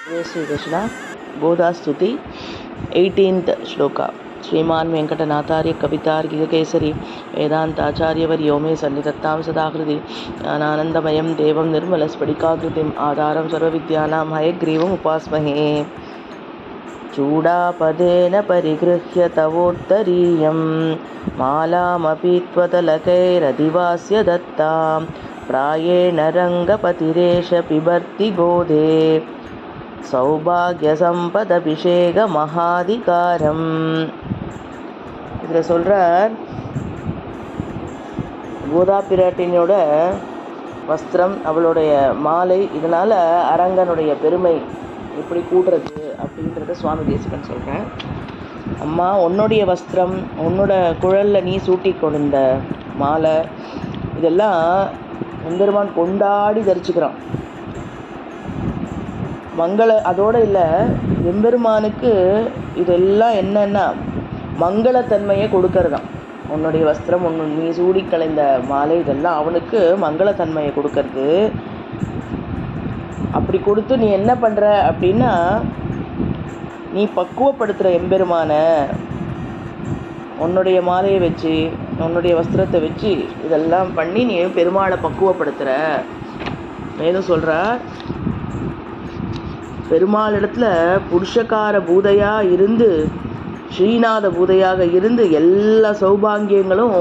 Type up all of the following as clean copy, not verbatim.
जय श्री कृष्ण गोदा स्तुति 18th श्लोका श्रीमान वेंकटनाथार्य कवितार्किककेसरी वेदांताचार्यवर्यो मे सन्निधत्तां सदा हृदि ज्ञानानन्दमयं देवं निर्मलस्फटिकाकृतिम् आधारं सर्वविद्यानां हयग्रीवम् उपास्महे। चूडापदेन परिगृह्य तवोत्तरीयं मालामपि त्वतलकैरधिवास्य दत्तां प्रायेण रङ्गपतिरेष पिबर्ति गोधे சௌபாகியசம்பதபிஷேக மகாதிகாரம். இதில் சொல்கிறார், கோதா பிராட்டினோட வஸ்திரம், அவளுடைய மாலை, இதனால் அரங்கனுடைய பெருமை எப்படி கூடுறது அப்படின்றத சுவாமி தேசிகன் சொல்கிறேன். அம்மா, உன்னுடைய வஸ்திரம், உன்னோட குழலில் நீ சூட்டி கொண்ட மாலை, இதெல்லாம் எம்பெருமான் கொண்டாடி தரிச்சுக்கிறான். அதோடு இல்லை, எம்பெருமானுக்கு இதெல்லாம் என்னன்னா மங்களத்தன்மையை கொடுக்கறதான். உன்னுடைய வஸ்திரம், நீ சூடி கலைந்த மாலை, இதெல்லாம் அவனுக்கு மங்களத்தன்மையை கொடுக்கறது. அப்படி கொடுத்து நீ என்ன பண்ணுற அப்படின்னா, நீ பக்குவப்படுத்துகிற எம்பெருமான உன்னுடைய மாலையை வச்சு, உன்னுடைய வஸ்திரத்தை வச்சு இதெல்லாம் பண்ணி நீ பெருமாளை பக்குவப்படுத்துகிற. மேலும் சொல்கிற, பெருமாளிடத்தில் புருஷகார பூதையாக இருந்து, ஸ்ரீநாத பூதையாக இருந்து எல்லா சௌபாகியங்களும்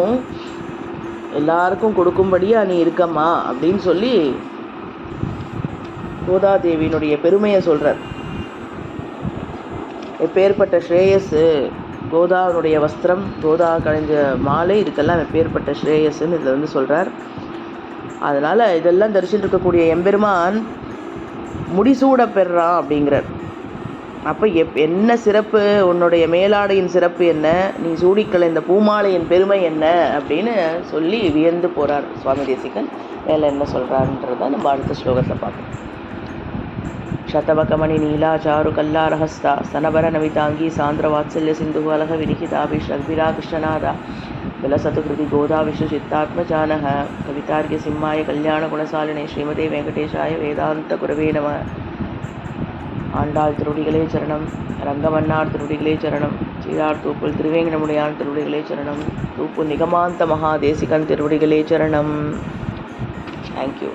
எல்லாருக்கும் கொடுக்கும்படியாக நீ இருக்கம்மா அப்படின்னு சொல்லி கோதாதேவியினுடைய பெருமையை சொல்கிறார். எப்பேற்பட்ட ஸ்ரேயஸு கோதாவுடைய வஸ்திரம், கோதா கலைஞ்ச மாலை, இதுக்கெல்லாம் எப்பேற்பட்ட ஸ்ரேயஸுன்னு இதில் சொல்கிறார். அதனால் இதெல்லாம் தரிசிட்டு இருக்கக்கூடிய எம்பெருமான் முடிசூட பெறான் அப்படிங்கிறார். அப்போ என்ன சிறப்பு, உன்னுடைய மேலாடையின் சிறப்பு என்ன, நீ சூடிக்கலை இந்த பூமாலையின் பெருமை என்ன அப்படின்னு சொல்லி வியந்து போகிறார் சுவாமி தேசிகன். மேலே என்ன சொல்கிறாருன்றதை நம்ம அடுத்த ஸ்லோகத்தை பார்க்கணும். शतवकमणि नीलाचारु कल्लारहस्ता स्तनभर नमितांगी सान्द्र वात्सल्य सिंधु अलह विनिहिताभिषग्भिरा कृष्णनादा विलसतु कृति गोदा विश्वचित्तात्मजानः कवितार्क्य सिंहाय कल्याण गुणसालिने श्रीमते वेंकटेशाय वेदांत गुरवे नमः. ஆண்டாள் திருவடிகளே சரணம், ரங்கமன்னார் திருவடிகளே சரணம், சீரார் தூப்புல் திருவேங்கடமுடையான் திருவடிகளே சரணம், தூப்பு நிகமாந்த மகாதேசிகன் திருவடிகளே சரணம். தேங்க்யூ.